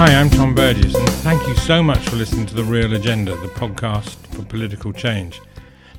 Hi, I'm Tom Burgess, and thank you so much for listening to The Real Agenda, the podcast for political change.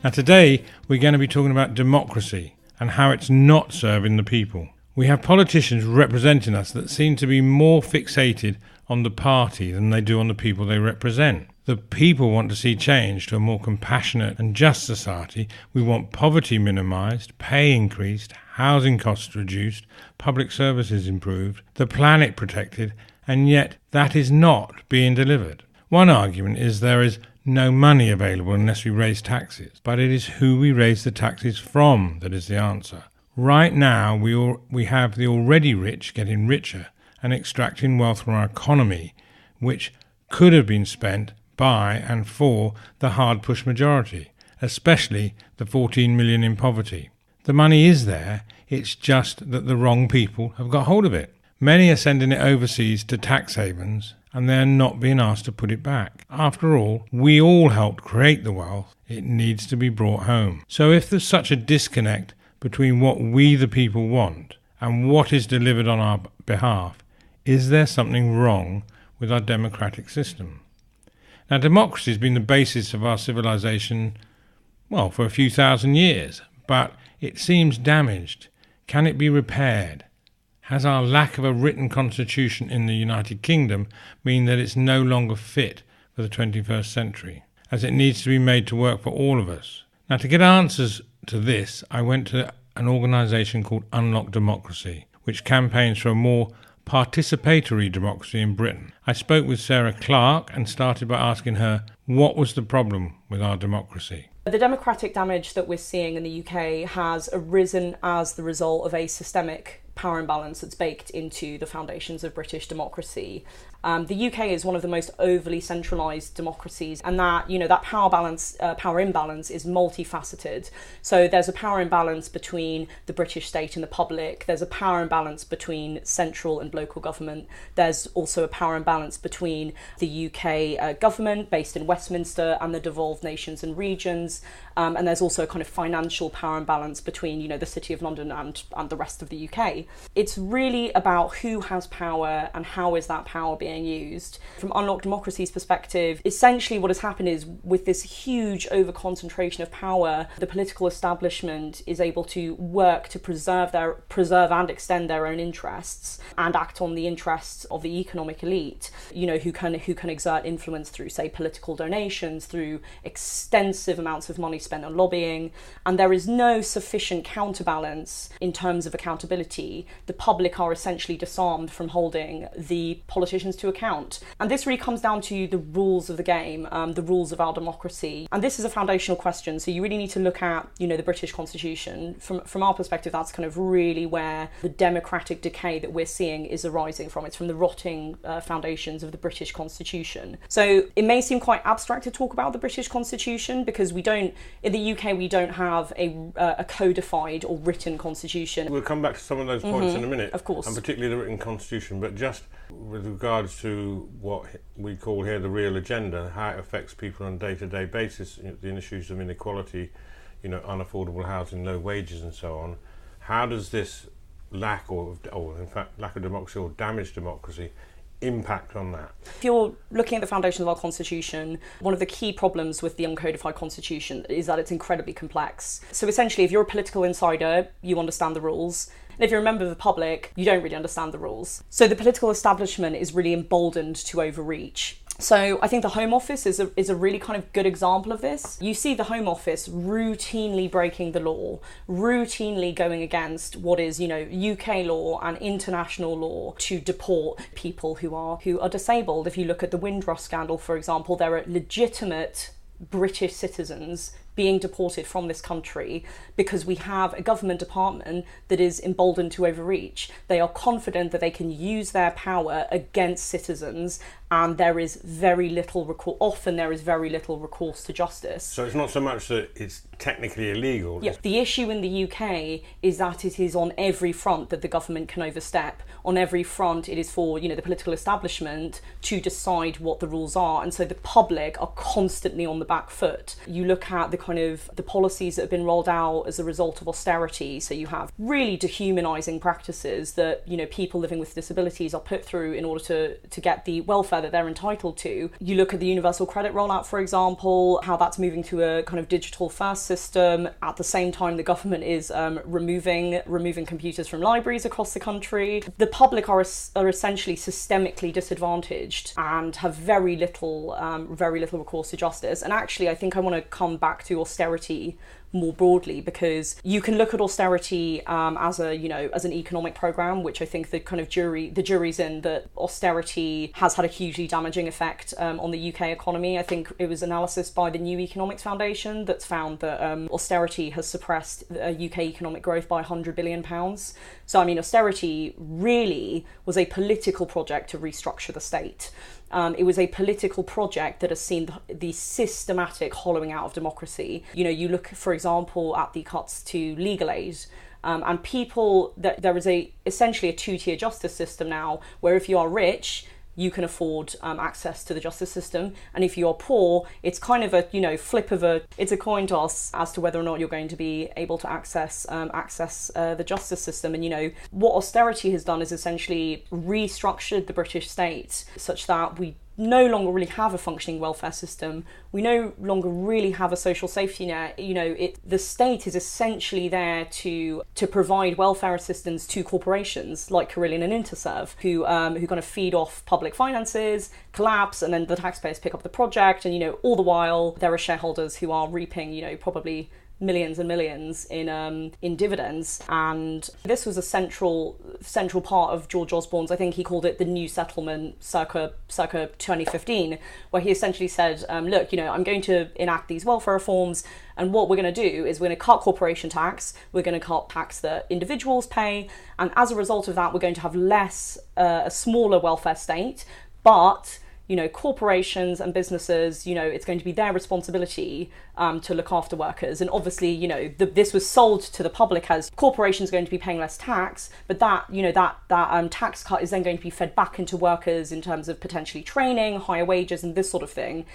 Now today, we're going to be talking about democracy and how it's not serving the people. We have politicians representing us that seem to be more fixated on the party than they do on the people they represent. The people want to see change to a more compassionate and just society. We want poverty minimised, pay increased, housing costs reduced, public services improved, the planet protected, and yet that is not being delivered. One argument is there is no money available unless we raise taxes, but it is who we raise the taxes from that is the answer. Right now, we have the already rich getting richer and extracting wealth from our economy, which could have been spent by and for the hard-pushed majority, especially the 14 million in poverty. The money is there, it's just that the wrong people have got hold of it. Many are sending it overseas to tax havens, and they are not being asked to put it back. After all, we all helped create the wealth. It needs to be brought home. So if there's such a disconnect between what we the people want and what is delivered on our behalf, is there something wrong with our democratic system? Now, democracy has been the basis of our civilization, well, for a few thousand years, but it seems damaged. Can it be repaired? Has our lack of a written constitution in the United Kingdom mean that it's no longer fit for the 21st century, as it needs to be made to work for all of us? Now, to get answers to this, I went to an organisation called Unlock Democracy, which campaigns for a more participatory democracy in Britain. I spoke with Sarah Clarke and started by asking her what was the problem with our democracy. The democratic damage that we're seeing in the UK has arisen as the result of a systemic power imbalance that's baked into the foundations of British democracy. The UK is one of the most overly centralised democracies, and that power imbalance is multifaceted. So there's a power imbalance between the British state and the public. There's a power imbalance between central and local government. There's also a power imbalance between the UK government based in Westminster and the devolved nations and regions. And there's also a kind of financial power imbalance between, the City of London and the rest of the UK. It's really about who has power and how is that power being used. From Unlock Democracy's perspective, essentially what has happened is with this huge over-concentration of power, the political establishment is able to work to preserve and extend their own interests and act on the interests of the economic elite, who can exert influence through, say, political donations, through extensive amounts of money spent on lobbying, and there is no sufficient counterbalance in terms of accountability. The public are essentially disarmed from holding the politicians to account. And this really comes down to the rules of the game, the rules of our democracy. And this is a foundational question, so you really need to look at, the British Constitution. From our perspective, that's kind of really where the democratic decay that we're seeing is arising from. It's from the rotting foundations of the British Constitution. So it may seem quite abstract to talk about the British Constitution because in the UK, we don't have a codified or written constitution. We'll come back to some of those points in a minute, of course, and particularly the written constitution, but just with regards to what we call here the real agenda, how it affects people on a day-to-day basis, the issues of inequality, unaffordable housing, low wages and so on. How does this lack of democracy or damaged democracy impact on that? If you're looking at the foundations of our constitution, one of the key problems with the uncodified constitution is that it's incredibly complex. So essentially, if you're a political insider, you understand the rules. And if you're a member of the public, you don't really understand the rules. So the political establishment is really emboldened to overreach. So I think the Home Office is a really kind of good example of this. You see the Home Office routinely breaking the law, routinely going against what is, UK law and international law to deport people who are disabled. If you look at the Windrush scandal, for example, there are legitimate British citizens being deported from this country because we have a government department that is emboldened to overreach. They are confident that they can use their power against citizens, and there is very little recourse to justice. So it's not so much that it's technically illegal. Yeah. The issue in the UK is that it is on every front that the government can overstep. On every front, it is for the political establishment to decide what the rules are, and so the public are constantly on the back foot. You look at the kind of the policies that have been rolled out as a result of austerity. So you have really dehumanizing practices that, you know, people living with disabilities are put through in order to get the welfare that they're entitled to. You look at the universal credit rollout, for example, how that's moving to a kind of digital first system. At the same time, the government is removing computers from libraries across the country. The public are essentially systemically disadvantaged and have very little recourse to justice. And actually, I think I want to come back to austerity more broadly, because you can look at austerity as an economic program, which I think the jury's in that austerity has had a hugely damaging effect on the UK economy. I think it was analysis by the New Economics Foundation that's found that austerity has suppressed UK economic growth by £100 billion. So I mean, austerity really was a political project to restructure the state. It was a political project that has seen the systematic hollowing out of democracy. You know, you look, for example, at the cuts to legal aid, and there is essentially a two-tier justice system now, where if you are rich, you can afford access to the justice system, and if you're poor, it's kind of it's a coin toss as to whether or not you're going to be able to access the justice system. And you know, what austerity has done is essentially restructured the British state such that we no longer really have a functioning welfare system. We no longer really have a social safety net. You know, the state is essentially there to provide welfare assistance to corporations like Carillion and Interserve, who kind of feed off public finances, collapse, and then the taxpayers pick up the project. And you know, all the while there are shareholders who are reaping, you know, probably millions and millions in dividends. And this was a central part of George Osborne's, I think he called it the New Settlement circa 2015, where he essentially said, look, you know, I'm going to enact these welfare reforms, and what we're going to do is we're going to cut corporation tax, we're going to cut tax that individuals pay, and as a result of that, we're going to have a smaller welfare state, but you know, corporations and businesses, you know, it's going to be their responsibility to look after workers. And obviously, you know, this was sold to the public as corporations going to be paying less tax, but that tax cut is then going to be fed back into workers in terms of potentially training, higher wages, and this sort of thing.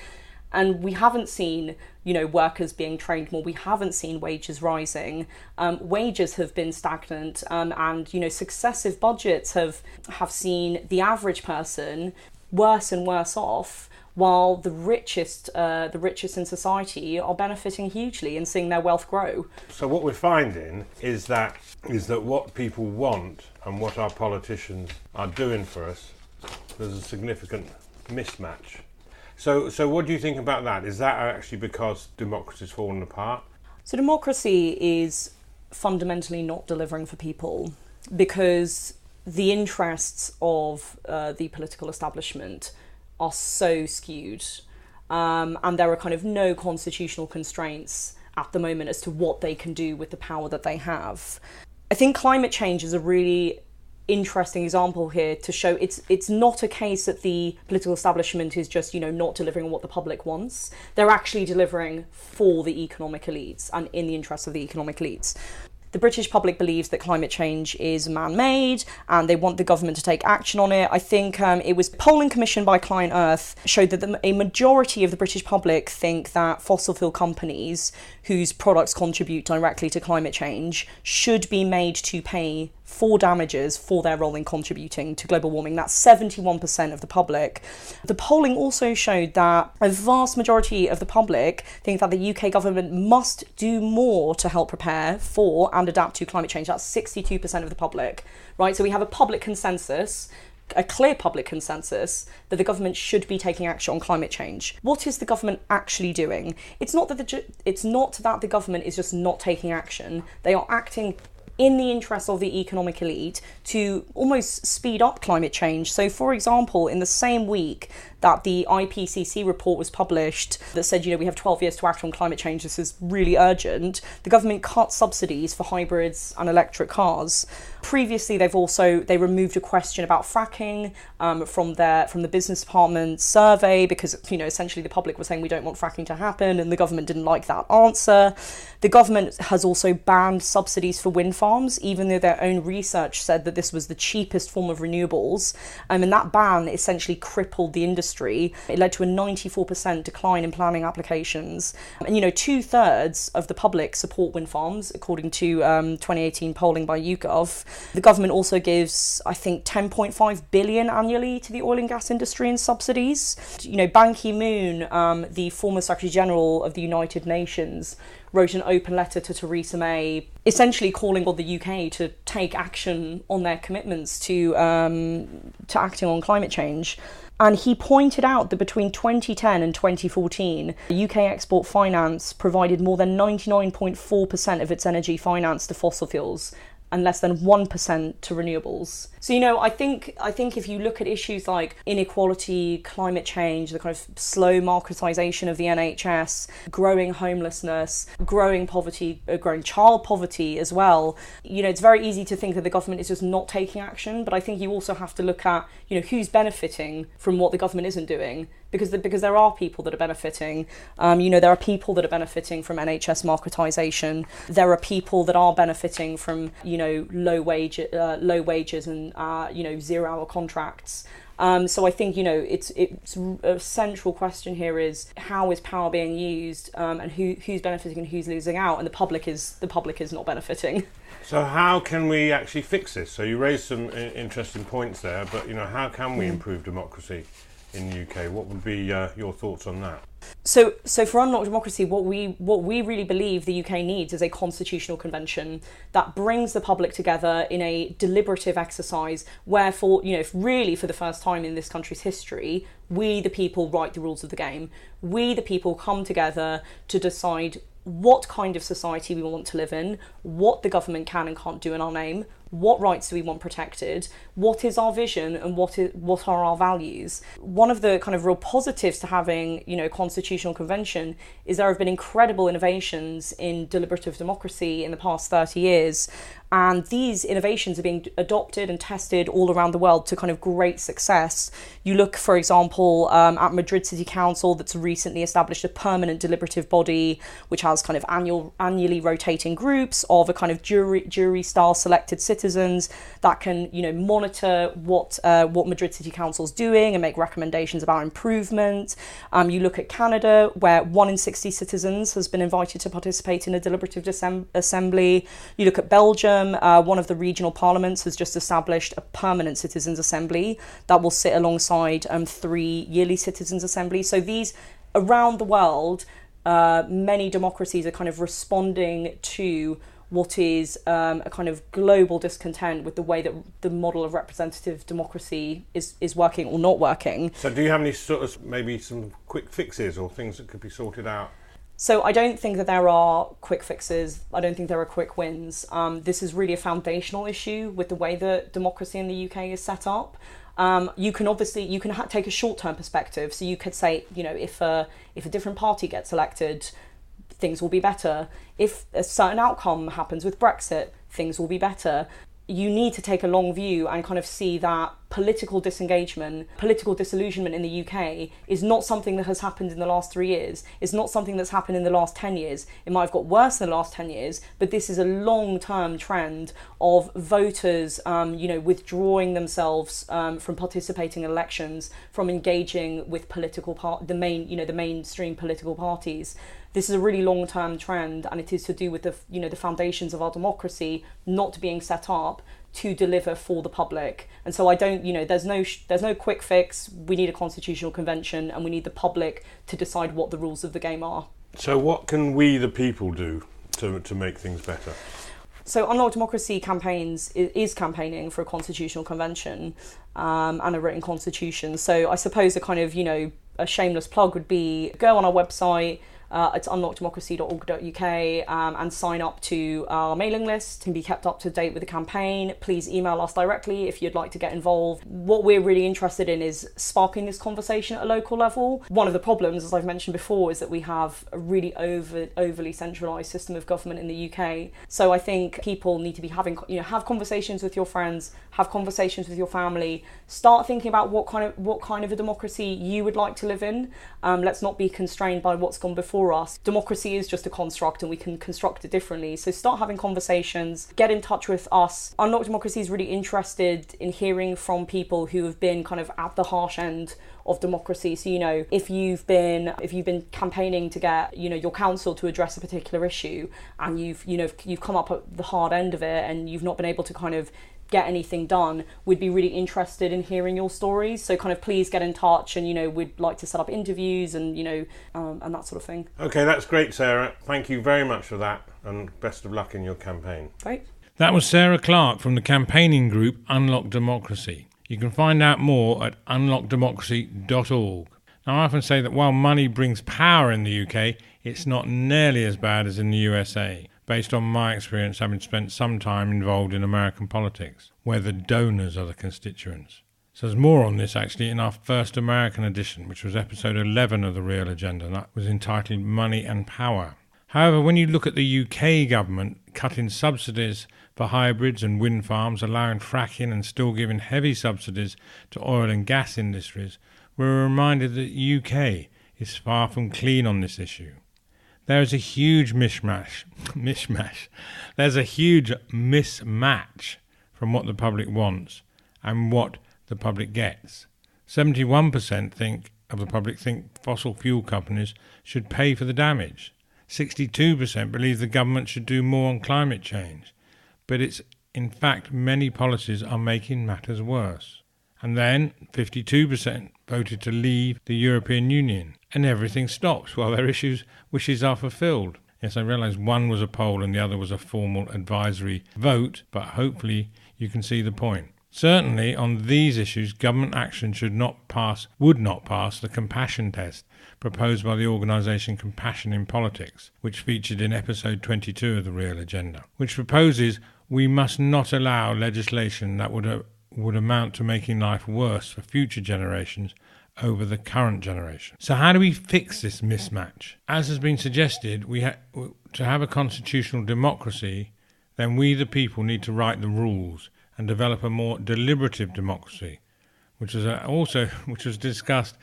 And we haven't seen, you know, workers being trained more. We haven't seen wages rising. Wages have been stagnant, and you know, successive budgets have seen the average person worse and worse off, while the richest in society are benefiting hugely and seeing their wealth grow. So what we're finding is that what people want and what our politicians are doing for us, there's a significant mismatch. So what do you think about that? Is that actually because democracy's fallen apart? So democracy is fundamentally not delivering for people, because the interests of the political establishment are so skewed, and there are kind of no constitutional constraints at the moment as to what they can do with the power that they have. I think climate change is a really interesting example here to show it's not a case that the political establishment is just, you know, not delivering on what the public wants. They're actually delivering for the economic elites and in the interests of the economic elites. The British public believes that climate change is man-made and they want the government to take action on it. I think it was polling commissioned by Client Earth showed that a majority of the British public think that fossil fuel companies whose products contribute directly to climate change should be made to pay for damages for their role in contributing to global warming. That's 71% of the public. The polling also showed that a vast majority of the public think that the UK government must do more to help prepare for and adapt to climate change. That's 62% of the public, right? So we have a public consensus, a clear public consensus that the government should be taking action on climate change. What is the government actually doing? It's not that the government is just not taking action. They are acting in the interest of the economic elite to almost speed up climate change. So, for example, in the same week that the IPCC report was published that said, you know, we have 12 years to act on climate change, this is really urgent, the government cut subsidies for hybrids and electric cars. Previously, they removed a question about fracking from the business department survey because, essentially the public was saying we don't want fracking to happen, and the government didn't like that answer. The government has also banned subsidies for wind farms, even though their own research said that this was the cheapest form of renewables. And that ban essentially crippled the industry. It led to a 94% decline in planning applications. And 2/3 of the public support wind farms, according to 2018 polling by YouGov. The government also gives, I think, 10.5 billion annually to the oil and gas industry in subsidies. Ban Ki-moon, the former Secretary General of the United Nations, wrote an open letter to Theresa May, essentially calling on the UK to take action on their commitments to acting on climate change. And he pointed out that between 2010 and 2014, UK Export Finance provided more than 99.4% of its energy finance to fossil fuels and less than 1% to renewables. So, I think if you look at issues like inequality, climate change, the kind of slow marketisation of the NHS, growing homelessness, growing poverty, growing child poverty as well, it's very easy to think that the government is just not taking action, but I think you also have to look at, who's benefiting from what the government isn't doing. Because there are people that are benefiting. There are people that are benefiting from NHS marketisation. There are people that are benefiting from, low wages and, 0-hour contracts. So I think, it's a central question here is how is power being used, and who's benefiting and who's losing out, and the public is not benefiting. So how can we actually fix this? So you raised some interesting points there, but how can we improve democracy in the UK? What would be your thoughts on that? So for Unlock Democracy, what we really believe the UK needs is a constitutional convention that brings the public together in a deliberative exercise where really for the first time in this country's history, we the people write the rules of the game. We the people come together to decide what kind of society we want to live in, what the government can and can't do in our name, what rights do we want protected, what is our vision, and what are our values. One of the kind of real positives to having, a constitutional convention is there have been incredible innovations in deliberative democracy in the past 30 years. And these innovations are being adopted and tested all around the world to kind of great success. You look, for example, at Madrid City Council, that's recently established a permanent deliberative body, which has kind of annually rotating groups of a kind of jury-style selected citizens that can, monitor what Madrid City Council's doing and make recommendations about improvement. You look at Canada, where 1 in 60 citizens has been invited to participate in a deliberative assembly. You look at Belgium. One of the regional parliaments has just established a permanent citizens' assembly that will sit alongside 3 yearly citizens' assemblies. So these, around the world, many democracies are kind of responding to what is a kind of global discontent with the way that the model of representative democracy is working or not working. So do you have any sort of maybe some quick fixes or things that could be sorted out? So I don't think that there are quick fixes. I don't think there are quick wins. This is really a foundational issue with the way that democracy in the UK is set up. You can take a short-term perspective. So you could say, if a different party gets elected, things will be better. If a certain outcome happens with Brexit, things will be better. You need to take a long view and kind of see that political disengagement, political disillusionment in the UK is not something that has happened in the last 3 years. It's not something that's happened in the last 10 years. It might have got worse in the last 10 years, but this is a long-term trend of voters, withdrawing themselves from participating in elections, from engaging with the mainstream political parties. This is a really long-term trend, and it is to do with the foundations of our democracy not being set up to deliver for the public. And so there's no quick fix. We need a constitutional convention, and we need the public to decide what the rules of the game are. So what can we the people do to make things better? So Unlock Democracy is campaigning for a constitutional convention and a written constitution. So I suppose a kind of, a shameless plug would be go on our website, It's unlockdemocracy.org.uk, and sign up to our mailing list to be kept up to date with the campaign. Please email us directly if you'd like to get involved. What we're really interested in is sparking this conversation at a local level. One of the problems, as I've mentioned before, is that we have a really overly centralised system of government in the UK. So I think people need to be have conversations with your friends, have conversations with your family, start thinking about what kind of a democracy you would like to live in. Let's not be constrained by what's gone before us. Democracy is just a construct and we can construct it differently. So start having conversations, get in touch with us. Unlock Democracy is really interested in hearing from people who have been kind of at the harsh end of democracy. So, if you've been campaigning to get, your council to address a particular issue, and you've come up at the hard end of it and you've not been able to kind of get anything done, we'd be really interested in hearing your stories. So kind of please get in touch, and we'd like to set up interviews and and that sort of thing. Okay, that's great, Sarah. Thank you very much for that, and best of luck in your campaign. Right. That was Sarah Clarke from the campaigning group Unlock Democracy. You can find out more at unlockdemocracy.org. Now, I often say that while money brings power in the UK, it's not nearly as bad as in the USA, based on my experience having spent some time involved in American politics, where the donors are the constituents. So there's more on this actually in our first American edition, which was episode 11 of The Real Agenda, and that was entitled Money and Power. However, when you look at the UK government cutting subsidies for hybrids and wind farms, allowing fracking and still giving heavy subsidies to oil and gas industries, we're reminded that the UK is far from clean on this issue. There is a huge mishmash. There's a huge mismatch from what the public wants and what the public gets. 71% of the public think fossil fuel companies should pay for the damage. 62% believe the government should do more on climate change. But it's, in fact, many policies are making matters worse. And then 52% voted to leave the European Union. And everything stops while their wishes are fulfilled. Yes, I realise one was a poll and the other was a formal advisory vote, but hopefully you can see the point. Certainly on these issues, government action would not pass the compassion test proposed by the organisation Compassion in Politics, which featured in episode 22 of The Real Agenda, which proposes we must not allow legislation that would amount to making life worse for future generations over the current generation. So how do we fix this mismatch? As has been suggested, to have a constitutional democracy, then we the people need to write the rules and develop a more deliberative democracy, which was discussed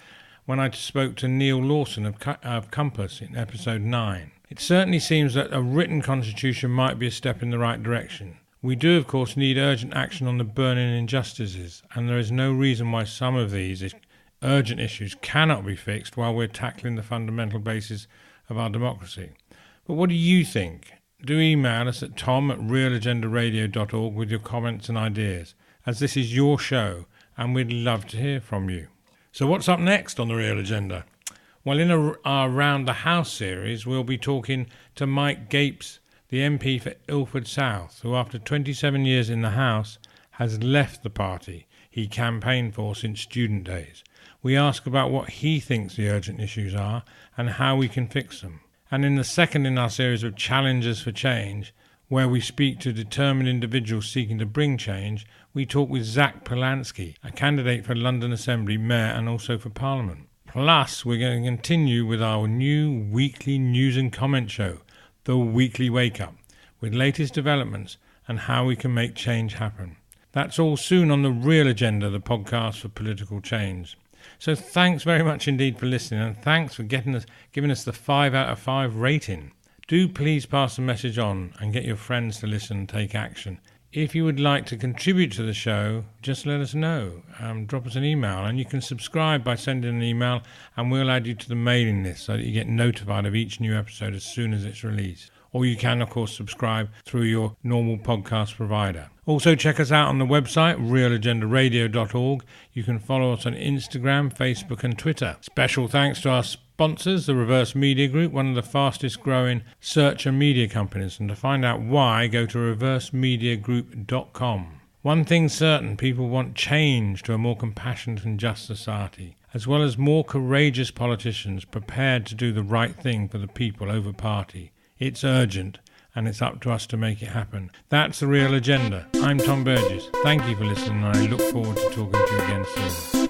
when I spoke to Neil Lawson of Compass in episode 9. It certainly seems that a written constitution might be a step in the right direction. We do, of course, need urgent action on the burning injustices, and there is no reason why some of these urgent issues cannot be fixed while we're tackling the fundamental basis of our democracy. But what do you think? Do email us at tom@realagendaradio.org with your comments and ideas, as this is your show and we'd love to hear from you. So what's up next on The Real Agenda? Well, in our Round the House series, we'll be talking to Mike Gapes, the MP for Ilford South, who after 27 years in the House has left the party he campaigned for since student days. We ask about what he thinks the urgent issues are and how we can fix them. And in the second in our series of Challenges for Change, where we speak to determined individuals seeking to bring change, we talk with Zach Polanski, a candidate for London Assembly Mayor and also for Parliament. Plus, we're going to continue with our new weekly news and comment show, The Weekly Wake Up, with latest developments and how we can make change happen. That's all soon on The Real Agenda, the podcast for political change. So thanks very much indeed for listening, and thanks for giving us the 5 out of 5 rating. Do please pass the message on and get your friends to listen and take action. If you would like to contribute to the show, just let us know. Drop us an email, and you can subscribe by sending an email, and we'll add you to the mailing list so that you get notified of each new episode as soon as it's released. Or you can, of course, subscribe through your normal podcast provider. Also, check us out on the website, realagendaradio.org. You can follow us on Instagram, Facebook and Twitter. Special thanks to our sponsors, the Reverse Media Group, one of the fastest growing search and media companies. And to find out why, go to reversemediagroup.com. One thing's certain, people want change to a more compassionate and just society. as well as more courageous politicians prepared to do the right thing for the people over party. It's urgent, and it's up to us to make it happen. That's The Real Agenda. I'm Tom Burgess. Thank you for listening, and I look forward to talking to you again soon.